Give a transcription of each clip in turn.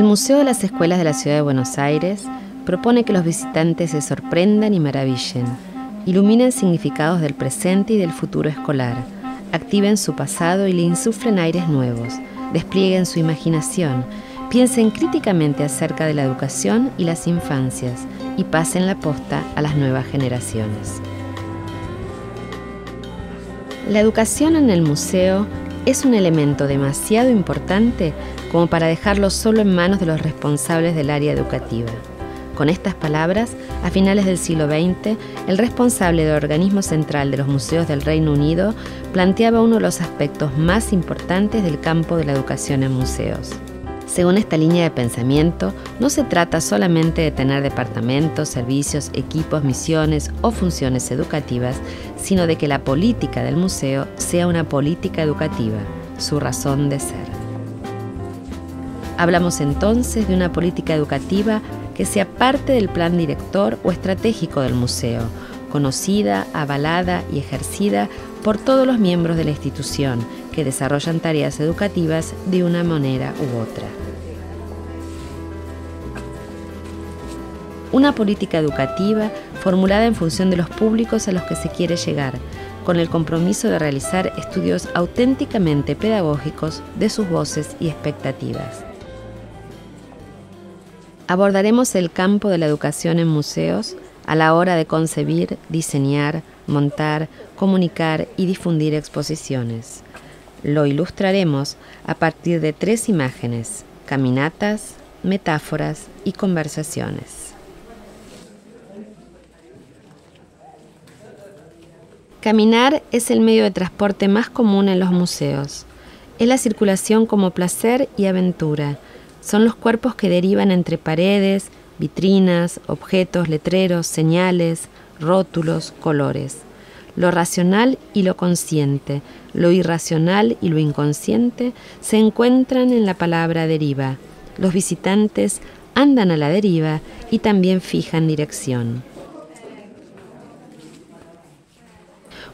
El Museo de las Escuelas de la Ciudad de Buenos Aires propone que los visitantes se sorprendan y maravillen, iluminen significados del presente y del futuro escolar, activen su pasado y le insuflen aires nuevos, desplieguen su imaginación, piensen críticamente acerca de la educación y las infancias y pasen la posta a las nuevas generaciones. La educación en el museo es un elemento demasiado importante como para dejarlo solo en manos de los responsables del área educativa. Con estas palabras, a finales del siglo XX, el responsable del organismo central de los museos del Reino Unido planteaba uno de los aspectos más importantes del campo de la educación en museos. Según esta línea de pensamiento, no se trata solamente de tener departamentos, servicios, equipos, misiones o funciones educativas, sino de que la política del museo sea una política educativa, su razón de ser. Hablamos entonces de una política educativa que sea parte del plan director o estratégico del museo, conocida, avalada y ejercida por todos los miembros de la institución que desarrollan tareas educativas de una manera u otra. Una política educativa formulada en función de los públicos a los que se quiere llegar, con el compromiso de realizar estudios auténticamente pedagógicos de sus voces y expectativas. Abordaremos el campo de la educación en museos a la hora de concebir, diseñar, montar, comunicar y difundir exposiciones. Lo ilustraremos a partir de 3 imágenes: caminatas, metáforas y conversaciones. Caminar es el medio de transporte más común en los museos. Es la circulación como placer y aventura. Son los cuerpos que derivan entre paredes, vitrinas, objetos, letreros, señales, rótulos, colores. Lo racional y lo consciente, lo irracional y lo inconsciente se encuentran en la palabra deriva. Los visitantes andan a la deriva y también fijan dirección.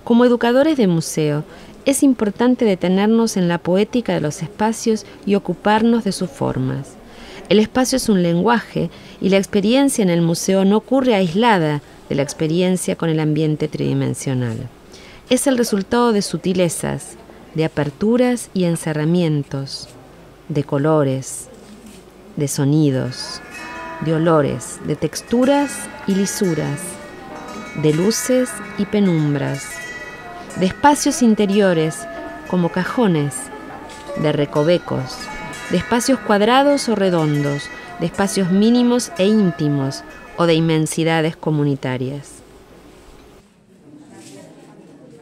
Como educadores de museo, es importante detenernos en la poética de los espacios y ocuparnos de sus formas. El espacio es un lenguaje y la experiencia en el museo no ocurre aislada de la experiencia con el ambiente tridimensional. Es el resultado de sutilezas, de aperturas y encerramientos, de colores, de sonidos, de olores, de texturas y lisuras, de luces y penumbras, de espacios interiores como cajones, de recovecos, de espacios cuadrados o redondos, de espacios mínimos e íntimos o de inmensidades comunitarias.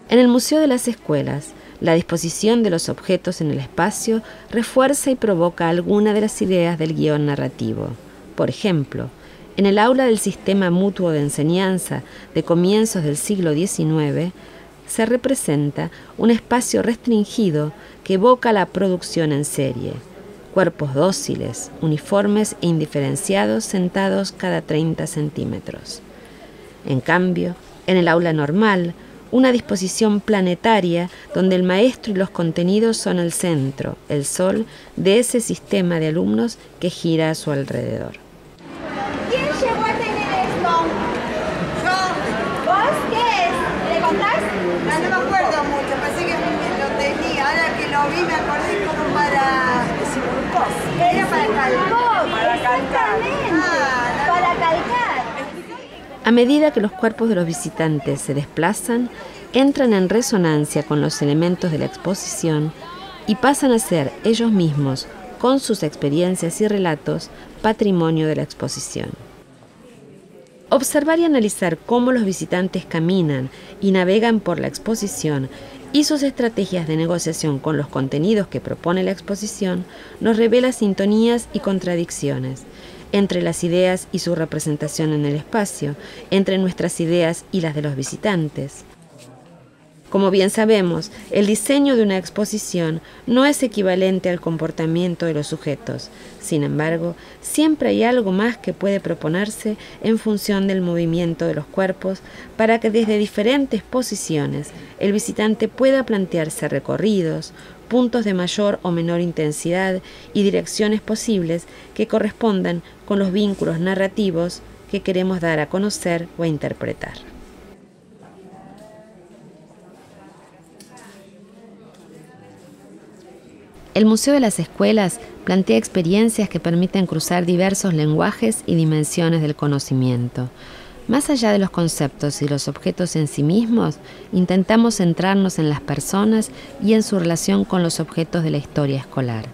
En el Museo de las Escuelas, la disposición de los objetos en el espacio refuerza y provoca alguna de las ideas del guión narrativo. Por ejemplo, en el aula del Sistema Mutuo de Enseñanza de comienzos del siglo XIX, se representa un espacio restringido que evoca la producción en serie. Cuerpos dóciles, uniformes e indiferenciados sentados cada 30 centímetros. En cambio, en el aula normal, una disposición planetaria donde el maestro y los contenidos son el centro, el sol, de ese sistema de alumnos que gira a su alrededor. ¿Quién llegó a tener esto? Yo. ¿Vos qué es? ¿Le contás? No me acuerdo mucho, pensé que lo tenía. Ahora que lo vi me acordé como para... Era para calcar. Para calcar. Para calcar. A medida que los cuerpos de los visitantes se desplazan, entran en resonancia con los elementos de la exposición y pasan a ser ellos mismos, con sus experiencias y relatos, patrimonio de la exposición. Observar y analizar cómo los visitantes caminan y navegan por la exposición y sus estrategias de negociación con los contenidos que propone la exposición nos revela sintonías y contradicciones entre las ideas y su representación en el espacio, entre nuestras ideas y las de los visitantes. Como bien sabemos, el diseño de una exposición no es equivalente al comportamiento de los sujetos. Sin embargo, siempre hay algo más que puede proponerse en función del movimiento de los cuerpos para que desde diferentes posiciones el visitante pueda plantearse recorridos, puntos de mayor o menor intensidad y direcciones posibles que correspondan con los vínculos narrativos que queremos dar a conocer o a interpretar. El Museo de las Escuelas plantea experiencias que permiten cruzar diversos lenguajes y dimensiones del conocimiento. Más allá de los conceptos y los objetos en sí mismos, intentamos centrarnos en las personas y en su relación con los objetos de la historia escolar.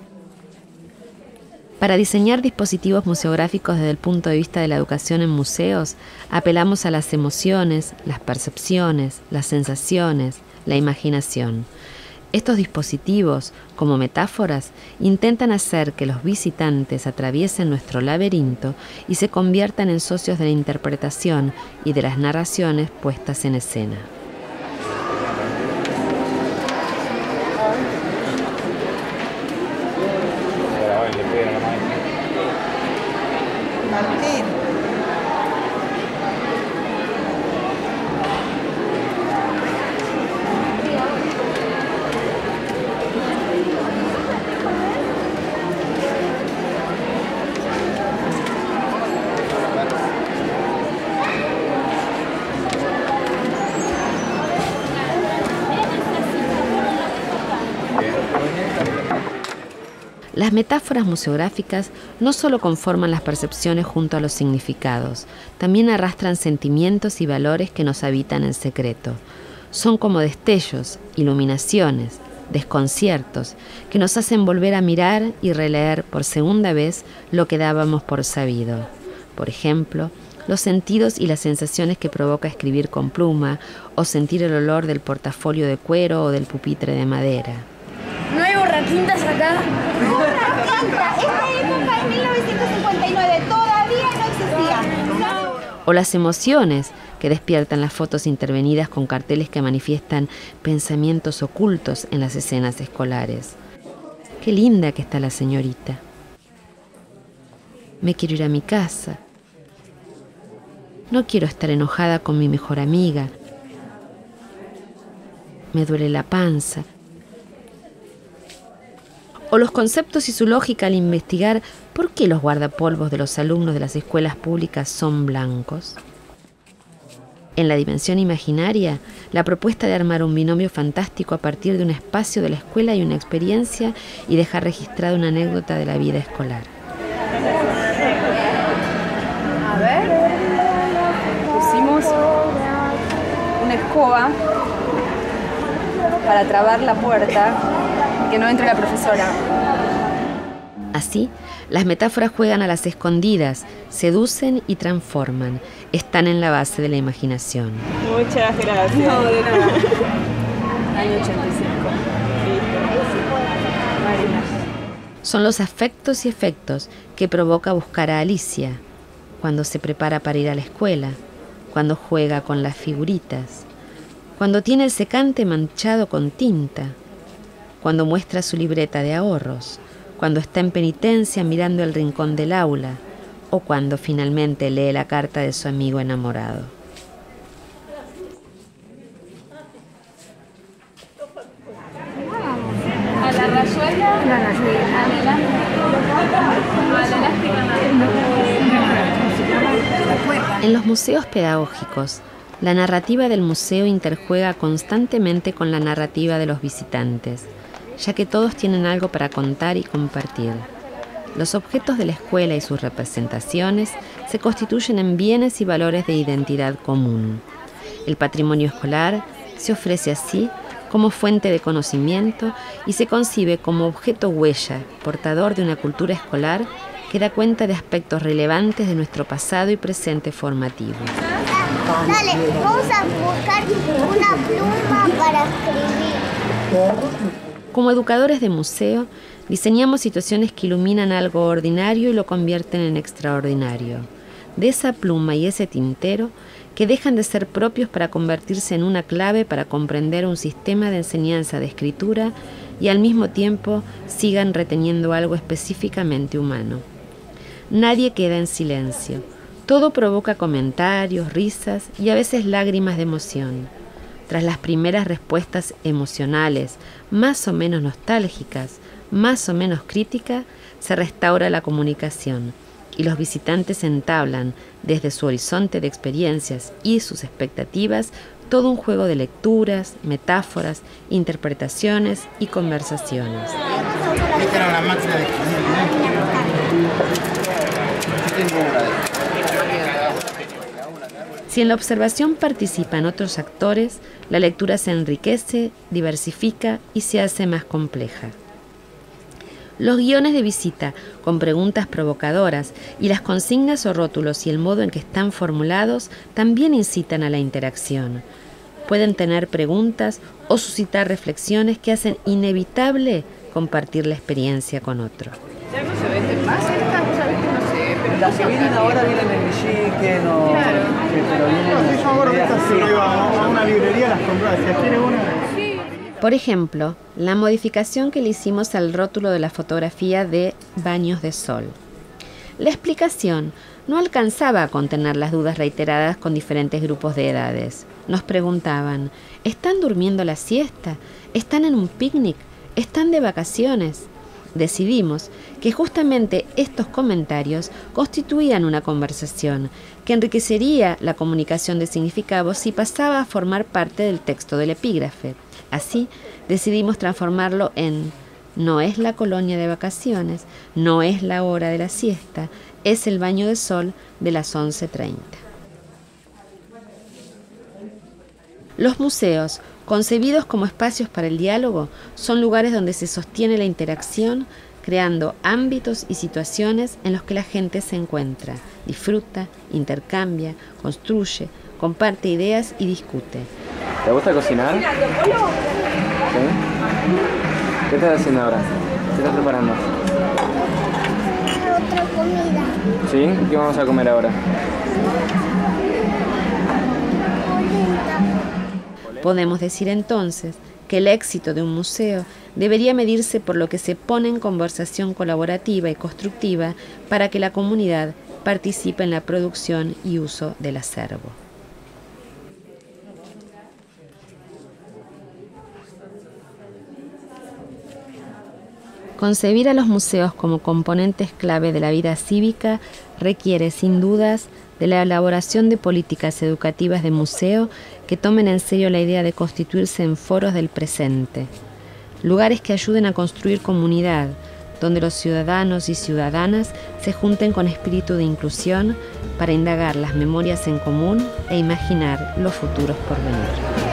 Para diseñar dispositivos museográficos desde el punto de vista de la educación en museos, apelamos a las emociones, las percepciones, las sensaciones, la imaginación. Estos dispositivos, como metáforas, intentan hacer que los visitantes atraviesen nuestro laberinto y se conviertan en socios de la interpretación y de las narraciones puestas en escena. Martín. Las metáforas museográficas no solo conforman las percepciones junto a los significados, también arrastran sentimientos y valores que nos habitan en secreto. Son como destellos, iluminaciones, desconciertos, que nos hacen volver a mirar y releer por segunda vez lo que dábamos por sabido. Por ejemplo, los sentidos y las sensaciones que provoca escribir con pluma o sentir el olor del portafolio de cuero o del pupitre de madera. ¿No hay borratintas acá? ¡Borratinta! Esta época en 1959 todavía no existía. O las emociones que despiertan las fotos intervenidas con carteles que manifiestan pensamientos ocultos en las escenas escolares. ¡Qué linda que está la señorita! Me quiero ir a mi casa. No quiero estar enojada con mi mejor amiga. Me duele la panza. O los conceptos y su lógica al investigar por qué los guardapolvos de los alumnos de las escuelas públicas son blancos. En la dimensión imaginaria, la propuesta de armar un binomio fantástico a partir de un espacio de la escuela y una experiencia y dejar registrada una anécdota de la vida escolar. A ver. Pusimos una escoba para trabar la puerta y que no entre la profesora. Así, las metáforas juegan a las escondidas, seducen y transforman. Están en la base de la imaginación. Muchas gracias. No, de nada. Año 85. Marina. Son los afectos y efectos que provoca buscar a Alicia, cuando se prepara para ir a la escuela, cuando juega con las figuritas, cuando tiene el secante manchado con tinta, cuando muestra su libreta de ahorros, cuando está en penitencia mirando el rincón del aula, o cuando finalmente lee la carta de su amigo enamorado. A la rayuela. En los museos pedagógicos, la narrativa del museo interjuega constantemente con la narrativa de los visitantes, ya que todos tienen algo para contar y compartir. Los objetos de la escuela y sus representaciones se constituyen en bienes y valores de identidad común. El patrimonio escolar se ofrece así como fuente de conocimiento y se concibe como objeto huella, portador de una cultura escolar que da cuenta de aspectos relevantes de nuestro pasado y presente formativo. Dale, vamos a buscar una pluma para escribir. Como educadores de museo, diseñamos situaciones que iluminan algo ordinario y lo convierten en extraordinario. De esa pluma y ese tintero que dejan de ser propios para convertirse en una clave para comprender un sistema de enseñanza de escritura y al mismo tiempo sigan reteniendo algo específicamente humano. Nadie queda en silencio. Todo provoca comentarios, risas y a veces lágrimas de emoción. Tras las primeras respuestas emocionales, más o menos nostálgicas, más o menos críticas, se restaura la comunicación y los visitantes entablan, desde su horizonte de experiencias y sus expectativas, todo un juego de lecturas, metáforas, interpretaciones y conversaciones. Esta era la máquina de Si en la observación participan otros actores, la lectura se enriquece, diversifica y se hace más compleja. Los guiones de visita, con preguntas provocadoras, y las consignas o rótulos y el modo en que están formulados, también incitan a la interacción. Pueden tener preguntas o suscitar reflexiones que hacen inevitable compartir la experiencia con otro. ¿Ya no se venden más estas? ¿Sabes que no sé? Pero Las que vienen ahora vienen en Villique, no... Claro. Pero vienen... Yo ahora que así. iba a una librería las compraba. Si quiere una... Por ejemplo, la modificación que le hicimos al rótulo de la fotografía de Baños de Sol. La explicación no alcanzaba a contener las dudas reiteradas con diferentes grupos de edades. Nos preguntaban, ¿están durmiendo la siesta? ¿Están en un picnic? ¿Están de vacaciones? Decidimos que justamente estos comentarios constituían una conversación que enriquecería la comunicación de significados si pasaba a formar parte del texto del epígrafe. Así, decidimos transformarlo en no es la colonia de vacaciones, no es la hora de la siesta, es el baño de sol de las 11:30. Los museos, concebidos como espacios para el diálogo, son lugares donde se sostiene la interacción, creando ámbitos y situaciones en los que la gente se encuentra, disfruta, intercambia, construye, comparte ideas y discute. ¿Te gusta cocinar? ¿Sí? ¿Qué estás haciendo ahora? ¿Qué estás preparando? Otra comida. ¿Sí? ¿Qué vamos a comer ahora? Podemos decir entonces que el éxito de un museo debería medirse por lo que se pone en conversación colaborativa y constructiva para que la comunidad participe en la producción y uso del acervo. Concebir a los museos como componentes clave de la vida cívica requiere, sin dudas, de la elaboración de políticas educativas de museo que tomen en serio la idea de constituirse en foros del presente, lugares que ayuden a construir comunidad, donde los ciudadanos y ciudadanas se junten con espíritu de inclusión para indagar las memorias en común e imaginar los futuros por venir.